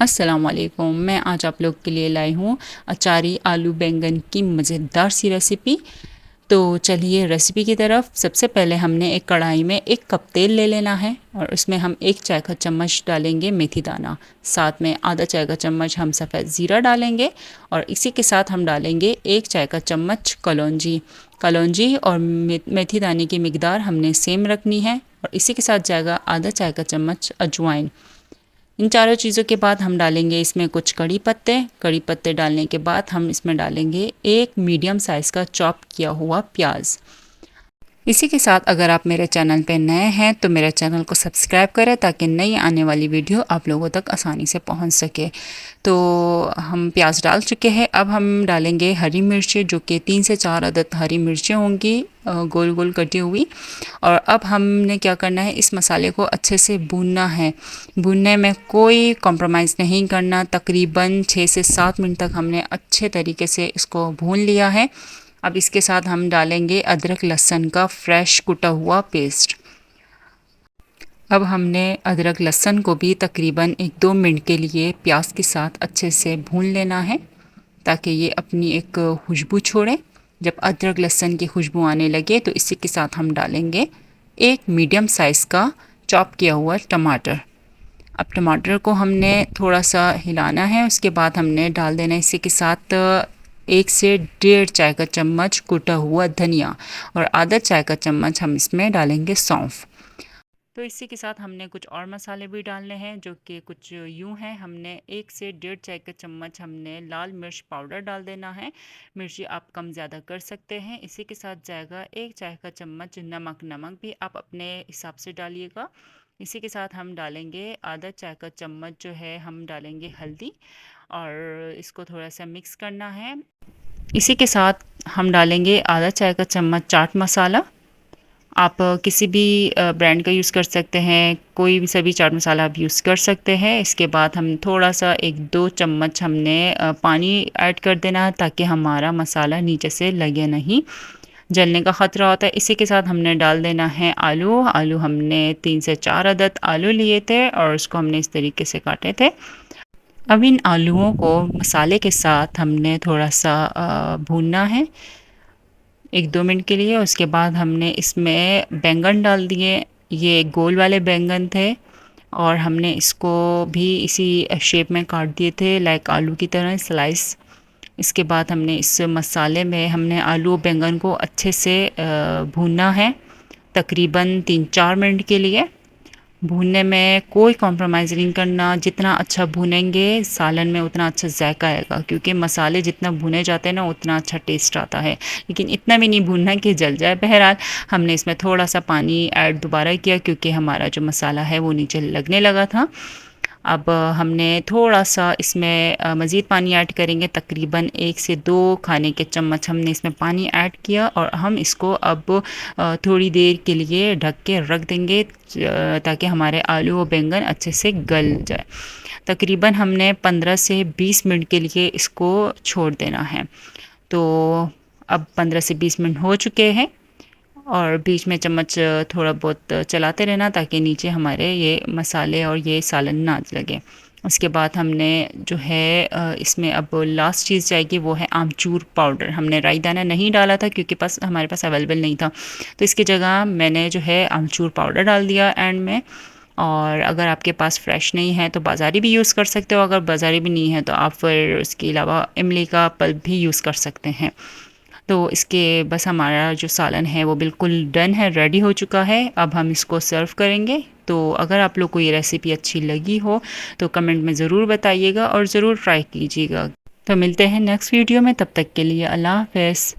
अस्सलाम वालेकुम। मैं आज आप लोग के लिए लाई हूँ अचारी आलू बैंगन की मज़ेदार सी रेसिपी। तो चलिए रेसिपी की तरफ। सबसे पहले हमने एक कढ़ाई में 1 कप तेल ले लेना है और उसमें हम 1 चाय का चम्मच डालेंगे मेथी दाना, साथ में आधा चाय का चम्मच हम सफ़ेद ज़ीरा डालेंगे और इसी के साथ हम डालेंगे 1 चाय का चम्मच कलौंजी। कलौंजी और मेथी दाने की मिकदार हमने सेम रखनी है और इसी के साथ जाएगा आधा चाय का चम्मच अजवाइन। इन चारों चीज़ों के बाद हम डालेंगे इसमें कुछ कड़ी पत्ते डालने के बाद हम इसमें डालेंगे 1 मीडियम साइज़ का चॉप किया हुआ प्याज। इसी के साथ अगर आप मेरे चैनल पे नए हैं तो मेरे चैनल को सब्सक्राइब करें ताकि नई आने वाली वीडियो आप लोगों तक आसानी से पहुंच सके। तो हम प्याज डाल चुके हैं। अब हम डालेंगे हरी मिर्चें, जो कि 3 से 4 अदद हरी मिर्चें होंगी गोल गोल कटी हुई। और अब हमने क्या करना है, इस मसाले को अच्छे से भूनना है। भूनने में कोई कॉम्प्रोमाइज़ नहीं करना। तकरीबन 6 से 7 मिनट तक हमने अच्छे तरीके से इसको भून लिया है। अब इसके साथ हम डालेंगे अदरक लहसुन का फ्रेश कुटा हुआ पेस्ट। अब हमने अदरक लहसुन को भी तकरीबन 1-2 मिनट के लिए प्याज के साथ अच्छे से भून लेना है ताकि ये अपनी एक खुशबू छोड़े। जब अदरक लहसुन की खुशबू आने लगे तो इसी के साथ हम डालेंगे 1 मीडियम साइज़ का चॉप किया हुआ टमाटर। अब टमाटर को हमने थोड़ा सा हिलाना है। उसके बाद हमने डाल देना है इसी के साथ 1 से 1.5 चाय का चम्मच कुटा हुआ धनिया और आधा चाय का चम्मच हम इसमें डालेंगे सौंफ। तो इसी के साथ हमने कुछ और मसाले भी डालने हैं, जो कि कुछ यूँ हैं। हमने 1 से 1.5 चाय का चम्मच हमने लाल मिर्च पाउडर डाल देना है। मिर्ची आप कम ज़्यादा कर सकते हैं। इसी के साथ जाएगा 1 चाय का चम्मच नमक। नमक भी आप अपने हिसाब से डालिएगा। इसी के साथ हम डालेंगे आधा चाय का चम्मच जो है हम डालेंगे हल्दी और इसको थोड़ा सा मिक्स करना है। इसी के साथ हम डालेंगे आधा चाय का चम्मच चाट मसाला। आप किसी भी ब्रांड का यूज़ कर सकते हैं, कोई भी सभी चाट मसाला आप यूज़ कर सकते हैं। इसके बाद हम थोड़ा सा 1-2 चम्मच हमने पानी ऐड कर देना है ताकि हमारा मसाला नीचे से लगे नहीं, जलने का ख़तरा होता है। इसी के साथ हमने डाल देना है आलू। आलू हमने 3 से 4 अदद आलू लिए थे और उसको हमने इस तरीके से काटे थे। अब इन आलूओं को मसाले के साथ हमने थोड़ा सा भूनना है 1-2 मिनट के लिए। उसके बाद हमने इसमें बैंगन डाल दिए। ये गोल वाले बैंगन थे और हमने इसको भी इसी शेप में काट दिए थे, लाइक आलू की तरह स्लाइस। इसके बाद हमने इस मसाले में हमने आलू बैंगन को अच्छे से भूनना है तकरीबन 3-4 मिनट के लिए। भूनने में कोई कॉम्प्रोमाइज़ नहीं करना। जितना अच्छा भूनेंगे सालन में उतना अच्छा जायका आएगा, क्योंकि मसाले जितना भुने जाते हैं ना उतना अच्छा टेस्ट आता है। लेकिन इतना भी नहीं भूनना कि जल जाए। बहरहाल हमने इसमें थोड़ा सा पानी ऐड दोबारा किया क्योंकि हमारा जो मसाला है वो नीचे लगने लगा था। अब हमने थोड़ा सा इसमें मज़ीद पानी ऐड करेंगे। तकरीबन 1 से 2 खाने के चम्मच हमने इसमें पानी ऐड किया और हम इसको अब थोड़ी देर के लिए ढक के रख देंगे ताकि हमारे आलू और बैंगन अच्छे से गल जाए। तकरीबन हमने 15 से 20 मिनट के लिए इसको छोड़ देना है। तो अब 15 से 20 मिनट हो चुके हैं और बीच में चम्मच थोड़ा बहुत चलाते रहना ताकि नीचे हमारे ये मसाले और ये सालन ना लगे। उसके बाद हमने जो है इसमें अब लास्ट चीज़ जाएगी, वो है आमचूर पाउडर। हमने राई दाना नहीं डाला था क्योंकि हमारे पास अवेलेबल नहीं था, तो इसकी जगह मैंने जो है आमचूर पाउडर डाल दिया एंड में। और अगर आपके पास फ्रेश नहीं है तो बाज़ारी भी यूज़ कर सकते हो। अगर बाज़ारी भी नहीं है तो आप फिर उसके अलावा इमली का पल्प भी यूज़ कर सकते हैं। तो इसके बस हमारा जो सालन है वो बिल्कुल डन है, रेडी हो चुका है। अब हम इसको सर्व करेंगे। तो अगर आप लोग को ये रेसिपी अच्छी लगी हो तो कमेंट में ज़रूर बताइएगा और ज़रूर ट्राई कीजिएगा। तो मिलते हैं नेक्स्ट वीडियो में, तब तक के लिए अल्लाह हाफ़िज़।